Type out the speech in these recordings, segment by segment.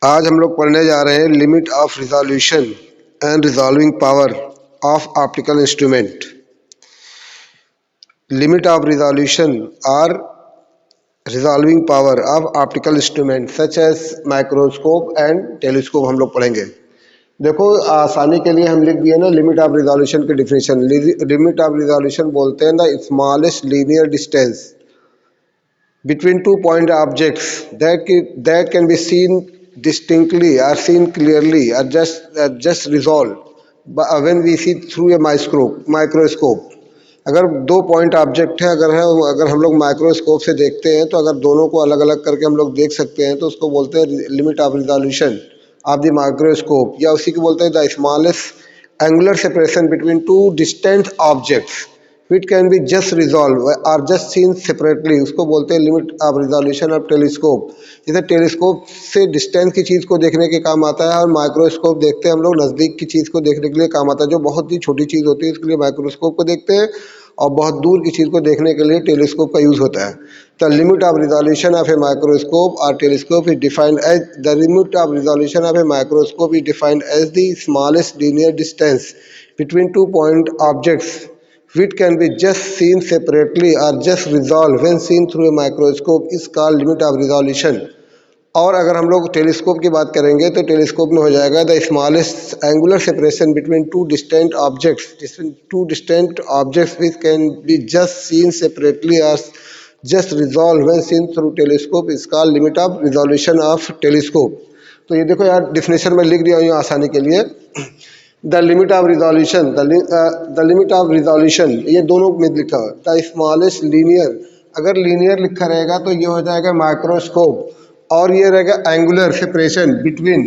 आज हम लोग पढ़ने जा रहे हैं limit of resolution and resolving power of optical instrument. Limit of resolution और resolving power of optical instrument such as microscope and telescope हम लोग पढ़ेंगे। देखो, आसानी के लिए हम लिख दिए ना लिमिट ऑफ रिजोल्यूशन की डिफिनेशन। लिमिट ऑफ रिजोल्यूशन बोलते हैं the smallest linear distance between 2 point objects that can be seen distinctly or seen clearly or just resolved when we see through a microscope। अगर 2 point object है अगर हम लोग microscope से देखते हैं तो अगर दोनों को अलग अलग करके हम लोग देख सकते हैं तो उसको बोलते हैं limit of resolution of the microscope, या उसी को बोलते हैं the smallest angular separation between two distant objects which can be just resolved or just seen separately, उसको बोलते हैं limit of resolution of telescope. जैसे टेलीस्कोप से डिस्टेंस की चीज़ को देखने के काम आता है और माइक्रोस्कोप देखते हैं हम लोग नज़दीक की चीज़ को देखने के लिए काम आता है। जो बहुत ही छोटी चीज़ होती है उसके लिए माइक्रोस्कोप को देखते हैं और बहुत दूर की चीज़ को देखने के लिए टेलीस्कोप का यूज़ होता है। The limit of resolution of a microscope और telescope is defined as the limit of resolution of a microscope is defined as the smallest linear distance between 2 point objects which can be just seen separately or just resolved when seen through a microscope is called limit of resolution। और अगर हम लोग telescope की बात करेंगे तो telescope में हो जाएगा the smallest angular separation between two distant objects which can be just seen separately और just resolve when seen through telescope is called limit of resolution of telescope. तो ये देखो यार, डिफिनेशन में लिख दिया हूँ आसानी के लिए। The limit of resolution, the limit of resolution, ये दोनों में लिखा है। द स्मॉलेस्ट लीनियर, अगर लीनियर लिखा रहेगा तो ये हो जाएगा माइक्रोस्कोप, और ये रहेगा angular separation between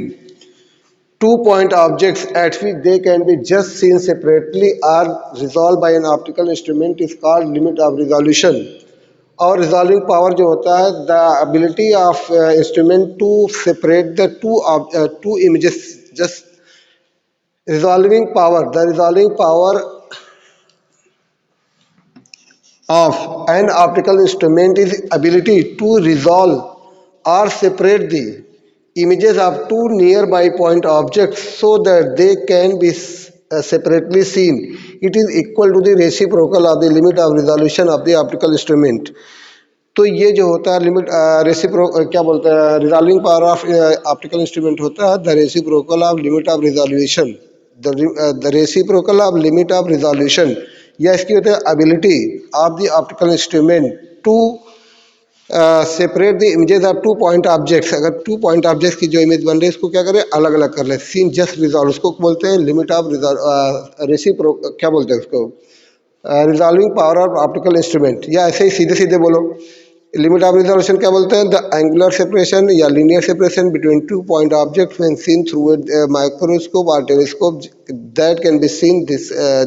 2 point objects at which they can be just seen separately or resolved by an optical instrument is called limit of resolution। और रिजॉल्विंग पावर जो होता है the ability of instrument to separate the two images just resolving power, the resolving power of an optical instrument is ability to resolve or separate the images of two nearby point objects so that they can be separately seen। It is equal to the reciprocal of the limit of resolution of the optical instrument। तो ये जो होता है limit क्या बोलते हैं, resolving power of optical instrument होता है the reciprocal of limit of resolution, the reciprocal of limit of resolution, या इसकी होता है ability of the optical instrument to separate the images of 2 point objects. अगर 2 point ऑब्जेक्ट्स की जो image बन रही है इसको क्या करें, अलग अलग कर ले, सीन जस्ट रिजॉल्व, उसको बोलते हैं लिमिट ऑफ क्या बोलते हैं उसको, resolving power of optical instrument. या ऐसे ही सीधे सीधे बोलो, लिमिट ऑफ रिजोल्यूशन क्या बोलते हैं, द एंगुलर सेपरेशन या linear separation between 2 point objects when seen through a microscope और telescope that can be seen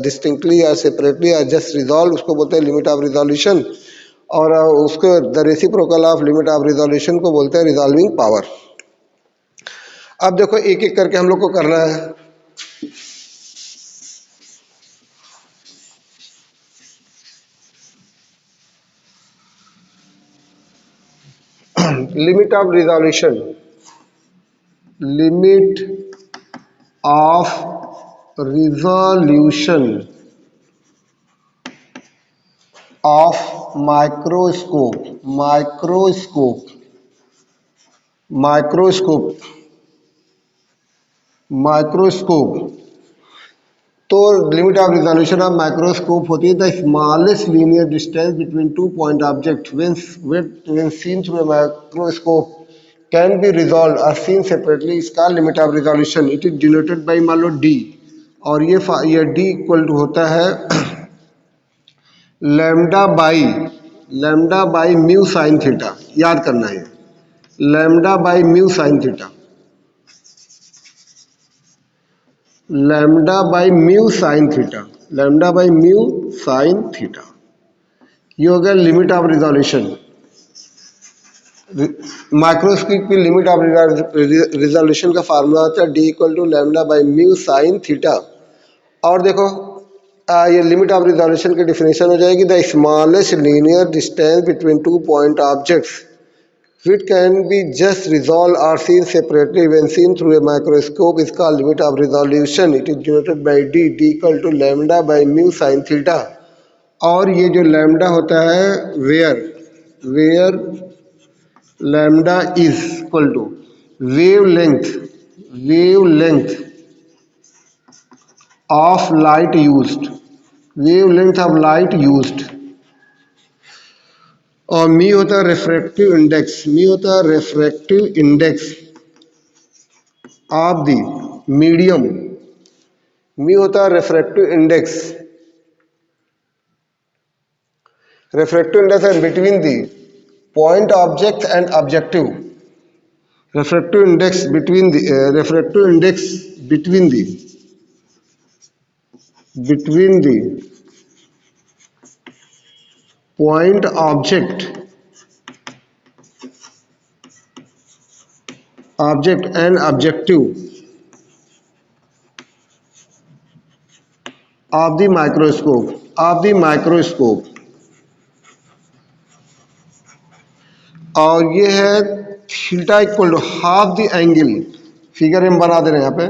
distinctly और सेपरेटली और जस्ट रिजॉल्व, उसको बोलते हैं लिमिट ऑफ रिजोल्यूशन। और उसको the reciprocal of limit of resolution को बोलते हैं रिजॉल्विंग पावर। अब देखो एक एक करके हम लोग को करना है। Limit of resolution, limit of resolution of microscope, तो limit of resolution of microscope होती है the smallest linear distance between 2 point object when seen through a microscope can be resolve और सीन सेपरेटली, इसका limit of resolution. It is denoted by मान लो D, और ये D equal to होता है lambda by mu sine theta. याद करना है lambda by mu sine theta, lambda by mu sine theta, ये हो गया लिमिट ऑफ रिजोल्यूशन। माइक्रोस्कोप की लिमिट ऑफ रिजोल्यूशन का फार्मूला होता है D equal to lambda by mu sine theta. और देखो ये लिमिट ऑफ रिजोल्यूशन की डिफिनेशन हो जाएगी the smallest linear distance between 2 point objects which can be just resolved or seen separately when seen through a microscope is called limit of resolution. It is denoted by d equal to lambda by mu sin theta. और ये जो lambda होता है where lambda is equal to wavelength of light used, wavelength of light used. और मी होता है refractive index, मी होता है refractive index of the medium, मी होता है रिफ्रैक्टिव इंडेक्स, रिफ्रैक्टिव इंडेक्स है between the point object and objective, refractive index between the point object and objective of the microscope और ये है theta equal to half the angle, figure हम बना दे रहे हैं यहाँ पे,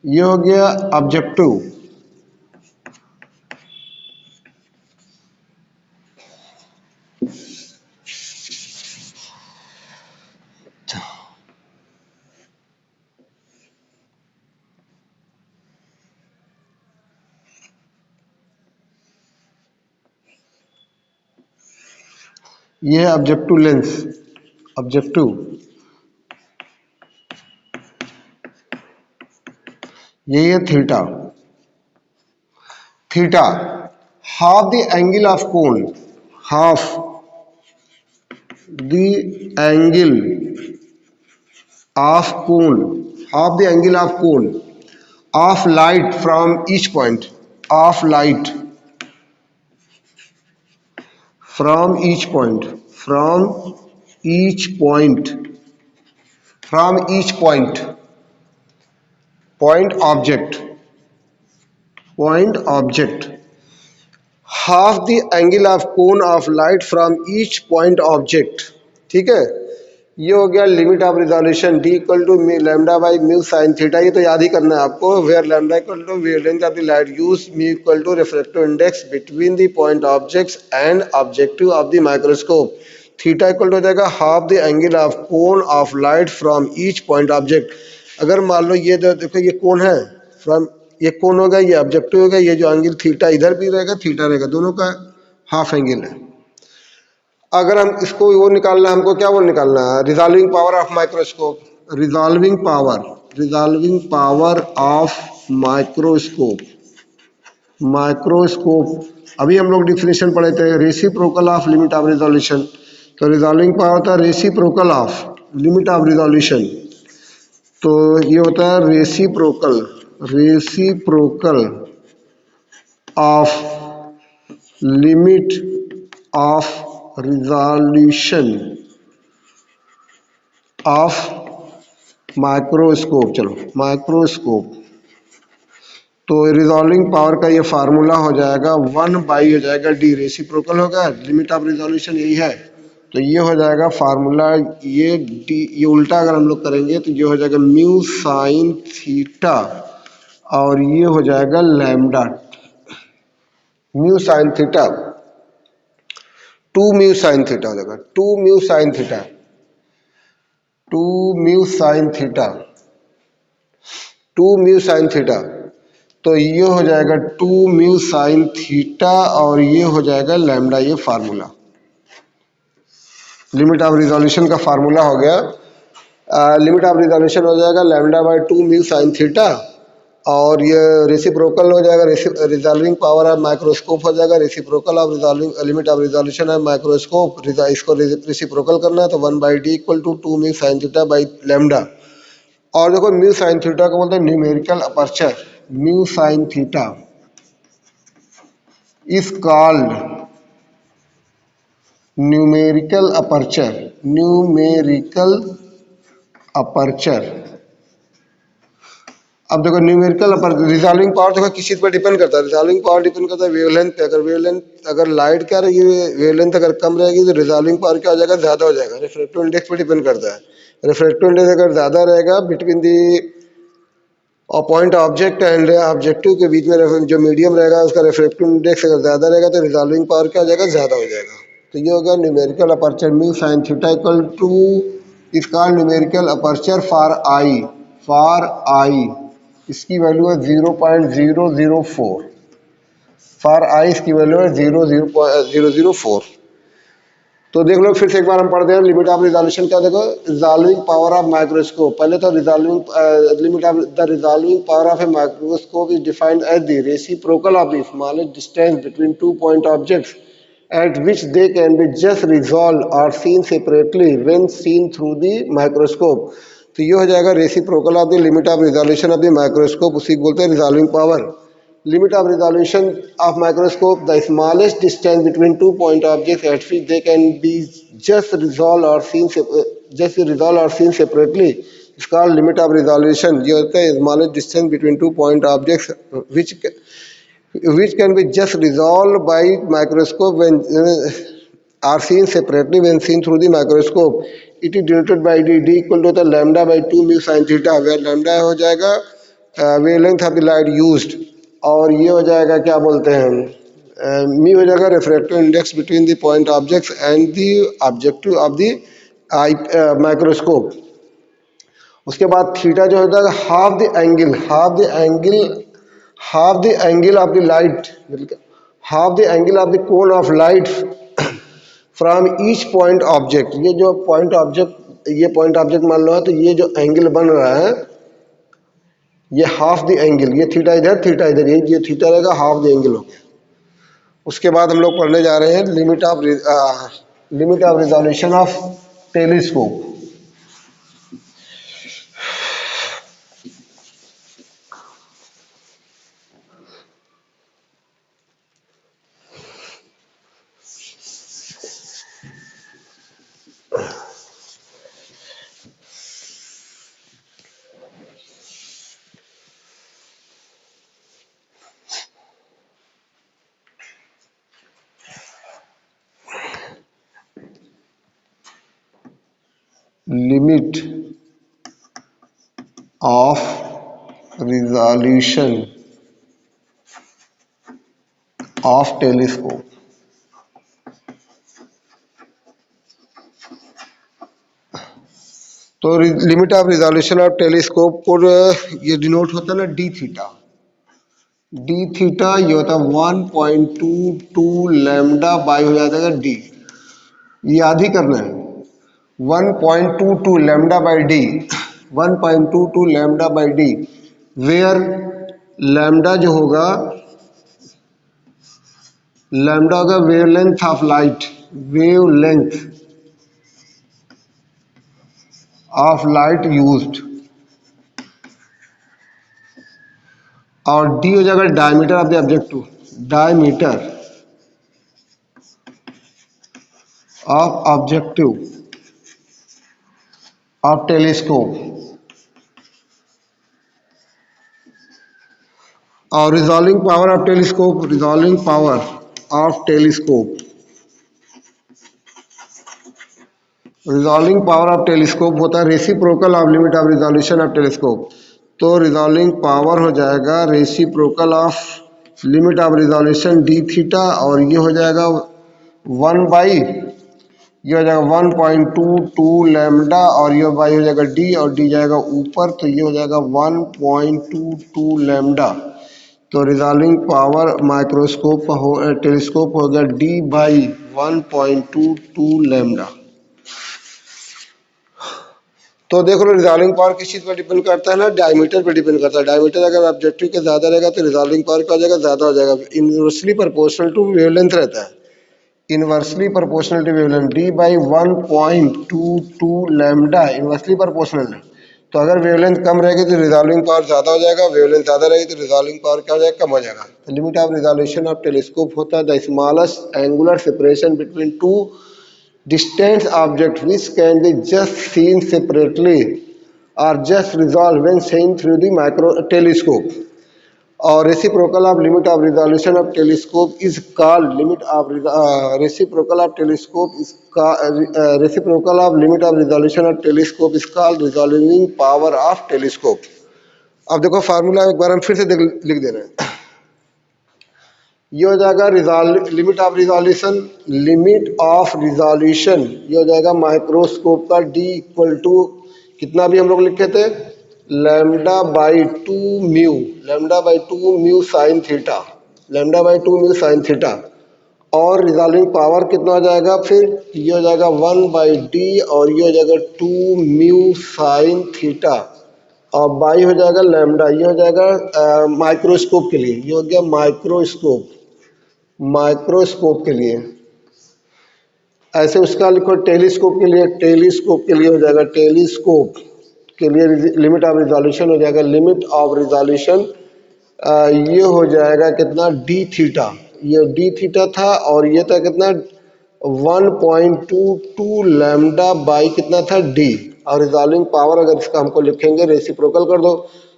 ये हो गया ऑब्जेक्टिव, ये है ऑब्जेक्टिव लेंस, ऑब्जेक्टिव, यही है theta, theta half the angle of cone, half the angle of cone, half the angle of cone of light from each point, of light from each point, from each point, point object, half the angle of cone of light from each point object। ठीक है, ये हो गया limit of resolution D equal to lambda by mu sine theta. ये तो याद ही करना है आपको, where lambda equal to wavelength of the light use, mu equal to refractive index between the point objects and objective of the microscope, theta equal to हो जाएगा half the angle of cone of light from each point object. अगर मान लो ये देखो ये कोन है, from ये कोन होगा, ये ऑब्जेक्टिव होगा, ये जो एंगल थीटा इधर भी रहेगा थीटा रहेगा, दोनों का हाफ एंगल है। अगर हम इसको वो निकालना है, हमको क्या वो निकालना है, resolving power of microscope, resolving power of microscope, अभी हम लोग डिफिनेशन पढ़े थे, reciprocal of limit of resolution. तो रिजॉल्विंग पावर होता है reciprocal of limit of resolution, तो ये होता है reciprocal of limit of resolution of microscope. चलो माइक्रोस्कोप, तो रिजॉल्विंग पावर का ये फार्मूला हो जाएगा 1 हो जाएगा डी, रेसिप्रोकल होगा, लिमिट ऑफ रिजोल्यूशन यही है, तो ये हो जाएगा फार्मूला, ये डी, ये उल्टा अगर हम लोग करेंगे तो ये हो जाएगा म्यू साइन थीटा और ये हो जाएगा lambda, mu sine theta, 2 mu sine theta हो जाएगा, 2 mu sine theta, 2 mu sine theta, 2 mu sine theta, तो ये हो जाएगा 2 म्यू साइन थीटा और ये हो जाएगा लैम्डा, ये फार्मूला लिमिट ऑफ रिजोल्यूशन का फार्मूला हो गया। लिमिट ऑफ रिजोल्यूशन हो जाएगा lambda by 2 mu sine theta और ये रेसिप्रोकल हो जाएगा, रिजॉल्विंग पावर ऑफ माइक्रोस्कोप हो जाएगा reciprocal of resolving limit of resolution of microscope, इसको रेसिप्रोकल करना है तो 1/d equal to 2 mu sine theta by lambda. और देखो म्यू साइन थीटा को बोलते हैं numerical aperture, mu sine theta is called numerical aperture, numerical aperture अब देखो न्यूमेरिकल रिजॉल्विंग पावर देखो किस चीज पर डिपेंड करता है, रिजॉल्विंग पावर डिपेंड करता है वेवलेंथ पे। अगर वेवलेंथ अगर लाइट क्या रहेगी, वेवलेंथ अगर कम रहेगी तो रिजॉल्विंग पावर क्या हो जाएगा, ज्यादा हो जाएगा। रिफ्रैक्टिव इंडेक्स पर डिपेंड करता है। रिफ्रैक्टिव इंडेक्स अगर ज्यादा रहेगा बिटवीन दी और पॉइंट ऑब्जेक्ट एंड ऑब्जेक्टिव के बीच में जो मीडियम रहेगा उसका रिफ्रैक्टिव इंडेक्स अगर ज्यादा रहेगा तो रिजॉल्विंग पावर क्या हो जाएगा, ज्यादा हो जाएगा। तो ये होगा numerical aperture mu sine theta equal two is called numerical aperture for I इसकी वैल्यू है 0.004। फॉर आई इसकी वैल्यू है 0.004। तो देख लो फिर से एक बार हम पढ़ते हैं लिमिट ऑफ रिजॉल्यूशन क्या, देखो रिजॉल्विंग पावर ऑफ माइक्रोस्कोप। पहले तो resolving limit of the resolving power of a microscope is defined as the reciprocal of the smallest distance between two point objects at which they can be just resolved or seen separately when seen through the microscope। तो ये हो जाएगा reciprocal of the limit of resolution of the microscope, उसी को बोलते हैं resolving power. limit of resolution of microscope, the smallest distance between two point objects at which they can be just resolved or seen separately is called limit of resolution। ये होता है smallest distance between two point objects which can be just resolved by microscope when are seen separately when seen through the microscope। It is denoted by d equal to the lambda by 2 mu sin theta, where lambda हो जाएगा wavelength of the light used, और ये हो जाएगा क्या बोलते हैं मी हो जाएगा refractive index between the point objects and the objective of the microscope. उसके बाद थीटा जो होता है half the angle of the light, half the angle of the cone of light from each point object. ये जो point object, ये point object मान लो है, तो ये जो एंगल बन रहा है ये हाफ द एंगल, ये थीटा इधर थीटा इधर, ये थीटा रहेगा, हाफ द एंगल हो गया। उसके बाद हम लोग पढ़ने जा रहे हैं limit of resolution of telescope. Limit of resolution of telescope. तो limit of resolution of telescope को ये डिनोट होता है ना डी थीटा। डी थीटा ये होता है 1.22 लैम्डा बाई हो जाता है डी। ये याद ही करना है 1.22 lambda by D, 1.22 lambda by D, where lambda जो होगा, लैम्डा होगा wavelength of light, wavelength of light used, और डी हो जाएगा diameter of the objective, diameter of objective of telescope. और resolving power of telescope, resolving power of telescope, resolving power of telescope होता है reciprocal of limit of resolution of telescope. तो resolving power हो जाएगा reciprocal of limit of resolution D theta, और ये हो जाएगा 1 बाई, ये हो जाएगा 1.22 लैम्डा, और ये बाई हो जाएगा डी, और डी जाएगा ऊपर, तो ये हो जाएगा 1.22 लैम्डा। तो रिजॉल्विंग पावर माइक्रोस्कोप का टेलीस्कोप हो गया डी बाई 1.22 लैम्डा। तो देखो रिजॉल्विंग पावर किस चीज़ पर डिपेंड करता है ना, डायमीटर पर डिपेंड करता है। डायमीटर अगर ऑब्जेक्टिव के ज़्यादा रहेगा तो रिजॉल्विंग पावर क्या हो जाएगा, ज़्यादा हो जाएगा। इनवर्सली प्रोपोर्शनल टू वेवलेंथ रहता है, inversely proportional to wavelength, D by 1.22 lambda inversely proportional है। तो अगर वेवलेंथ कम रहेगी तो रिजॉल्विंग पावर ज़्यादा हो जाएगा, वेवलेंथ ज़्यादा रहेगी तो रिजॉल्विंग पावर क्या हो जाएगा, कम हो जाएगा। तो limit of resolution of telescope होता है the smallest angular separation between to distant object which can be just seen separately are just resolved when seen through the micro telescope. Or reciprocal of limit of resolution of telescope is called limit of reciprocal of telescope is reciprocal of limit of resolution of telescope is called resolving power of telescope. अब देखो formula एक बार हम फिर से लिख दे रहे हैं. ये हो जाएगा limit of resolution. Limit of resolution ये हो जाएगा माइक्रोस्कोप का d इक्वल टू कितना भी हम लोग लिखे थे lambda by two mu. Lambda by two mu sine theta. Lambda by two mu sine theta. और रिजॉल्विंग पावर कितना हो जाएगा फिर ये हो जाएगा 1/d और ये हो जाएगा 2 म्यू साइन थीटा और बाई हो जाएगा लैम्डा. ये हो जाएगा माइक्रोस्कोप के लिए. ये हो गया माइक्रोस्कोप. माइक्रोस्कोप के लिए ऐसे उसका लिखो टेलीस्कोप के लिए. टेलीस्कोप के लिए हो जाएगा टेलीस्कोप के लिए लिमिट ऑफ रिजोल्यूशन हो जाएगा लिमिट ऑफ रिजोल्यूशन ये हो जाएगा कितना डी थीटा. ये डी थीटा था और ये था कितना 1.22 लैम्डा बाई कितना था डी. और रिजॉल्विंग पावर अगर इसका हमको लिखेंगे रेसिप्रोकल कर दो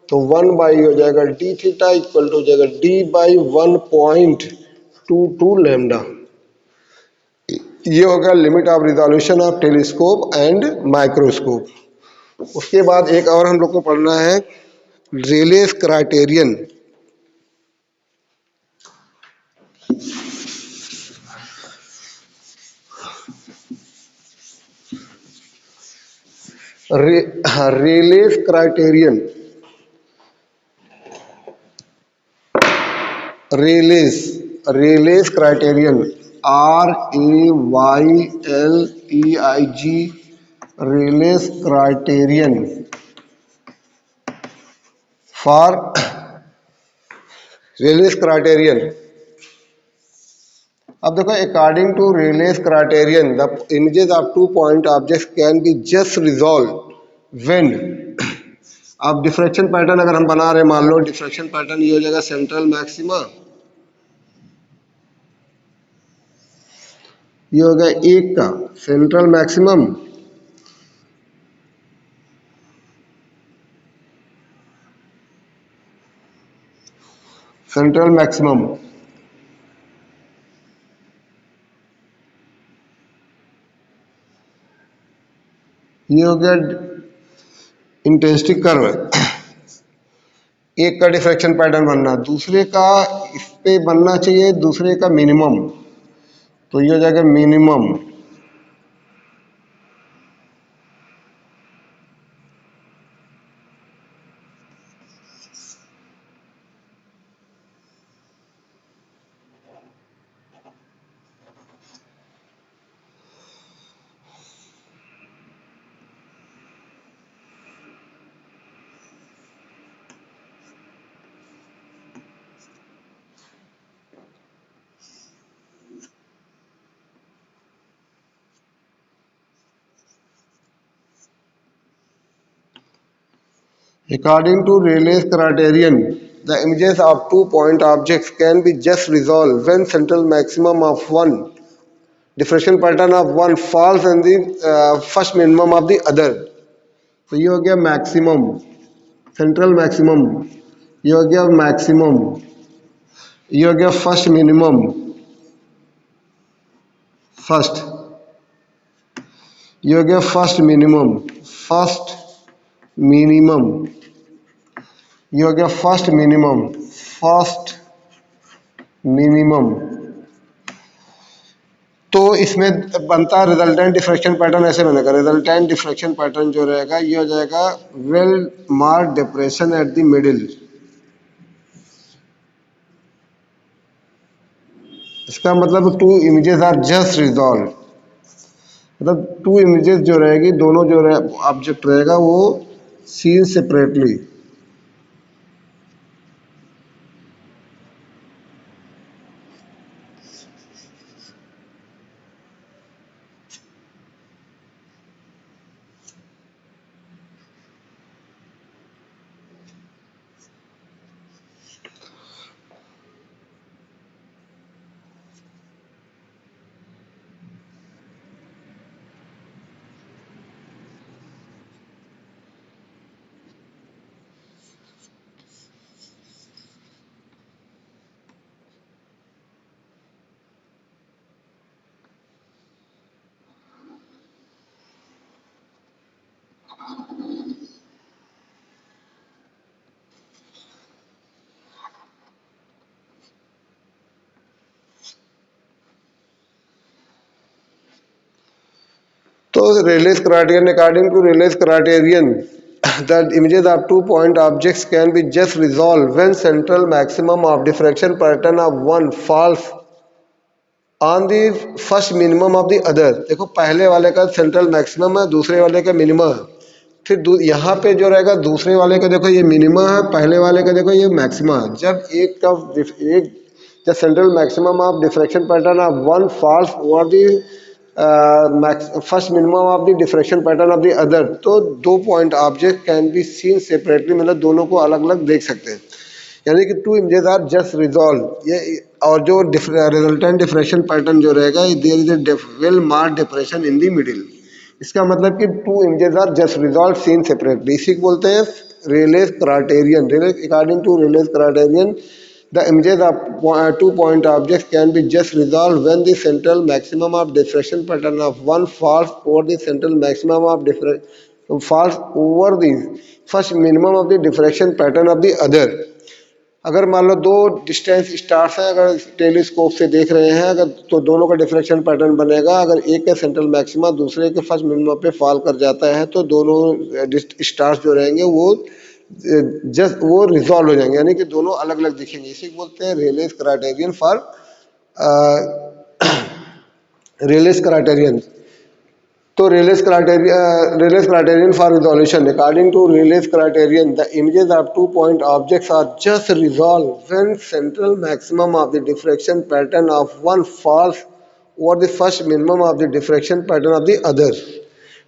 तो 1 हो जाएगा डी थीटा इक्वल टू हो जाएगा डी बाई 1.22 लैम्डा. ये होगा limit of resolution of telescope and microscope. उसके बाद एक और हम लोग को पढ़ना है Rayleigh's criterion. Rayleigh's criterion. Rayleigh's Rayleigh's criterion RAYLEIG Rayleigh's criterion for Rayleigh's criterion. अब देखो according to Rayleigh's criterion the images of 2 point objects can be just resolve when. अब डिफ्रैक्शन पैटर्न अगर हम बना रहे हैं मान लो डिफ्रैक्शन पैटर्न ये हो जाएगा सेंट्रल मैक्सिमा. ये हो गया एक का सेंट्रल मैक्सिमम. सेंट्रल मैक्सिमम ये हो गया इंटेंसिटी कर्व. एक का डिफ्रैक्शन पैटर्न बनना दूसरे का इस पे बनना चाहिए दूसरे का मिनिमम. तो ये हो जाएगा minimum. According to Rayleigh's criterion, the images of 2 point objects can be just resolved when central maximum of one diffraction pattern of one falls in the first minimum of the other. तो ये हो गया maximum central maximum. ये हो गया maximum. ये हो गया फर्स्ट मिनिमम. फर्स्ट ये हो गया फर्स्ट मिनिमम. First minimum. ये हो गया फर्स्ट मिनिमम. First minimum. तो इसमें बनता रिजल्टेंट डिफ्रैक्शन पैटर्न ऐसे बनेगा. रिजल्टेंट डिफ्रैक्शन पैटर्न जो रहेगा ये हो जाएगा well mark depression at the middle. इसका मतलब two images are just resolve. मतलब टू इमेजेस जो रहेगी दोनों जो ऑब्जेक्ट रहेगा वो सीन सेपरेटली. तो Rayleigh's criterion, according to Rayleigh's criterion the images of 2 point objects can be just resolved when central maximum of diffraction pattern of one falls on the first minimum of the other। देखो पहले वाले का central maximum है, दूसरे वाले का minimum है। फिर यहाँ पे जो रहेगा दूसरे वाले का देखो ये मिनिमम है, पहले वाले का देखो ये मैक्सिमम है। जब central maximum of diffraction pattern of one falls over the first minimum of the diffraction pattern of the other, तो 2 point object can be seen separately, मतलब दोनों को अलग अलग देख सकते हैं। यानी कि 2 इमेजेस आर जस्ट रिजॉल्व ये, और जो रिजल्टेंट डिफ्रैक्शन पैटर्न जो रहेगा there is a well marked depression in the middle. इसका मतलब कि 2 images are just resolve seen separately, इसी को बोलते हैं Rayleigh's criterion. According to Rayleigh's criterion the images of 2 point objects can be just resolved when the central maximum of diffraction pattern of one falls over the central maximum of falls over the first minimum of the diffraction pattern of the other। अगर मान लो दो distance stars हैं, अगर telescope से देख रहे हैं अगर, तो दोनों का डिफ्रैक्शन पैटर्न बनेगा। अगर एक का सेंट्रल मैक्सिमा दूसरे के फर्स्ट मिनिमम पे फॉल कर जाता है तो दोनों स्टार्स जो रहेंगे वो रिजॉल्व हो जाएंगे, यानी कि दोनों अलग अलग दिखेंगे। इसी को बोलते हैं Rayleigh's criterion for Rayleigh's criterion. तो Rayleigh's criterion for resolution, according to Rayleigh's criterion the images of 2 point objects are just resolve when central maximum of the diffraction pattern of one falls over the first minimum of the diffraction pattern of the other.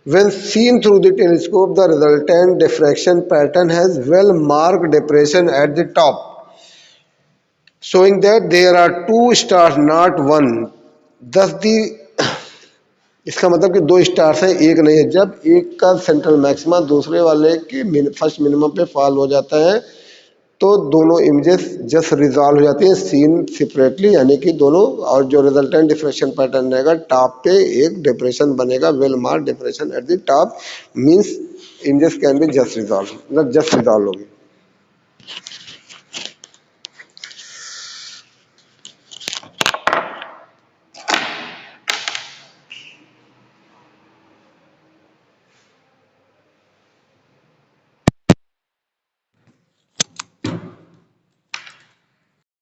When seen through the telescope, the resultant diffraction pattern has well-marked depression at the top, showing that there are 2 stars, not one. Thus, इसका मतलब कि 2 stars हैं, एक नहीं है। जब एक का सेंट्रल मैक्सिमा दूसरे वाले के फर्स्ट मिनिमम पे फॉल हो जाता है तो दोनों इमेजेस जस्ट रिजॉल्व हो जाती हैं सीन सेपरेटली, यानी कि दोनों, और जो रिजल्टेंट डिफ्रेक्शन पैटर्न रहेगा टॉप पे एक डिप्रेशन बनेगा, well marked depression at the top, means images can be just resolve, मतलब जस्ट रिजॉल्व होगी।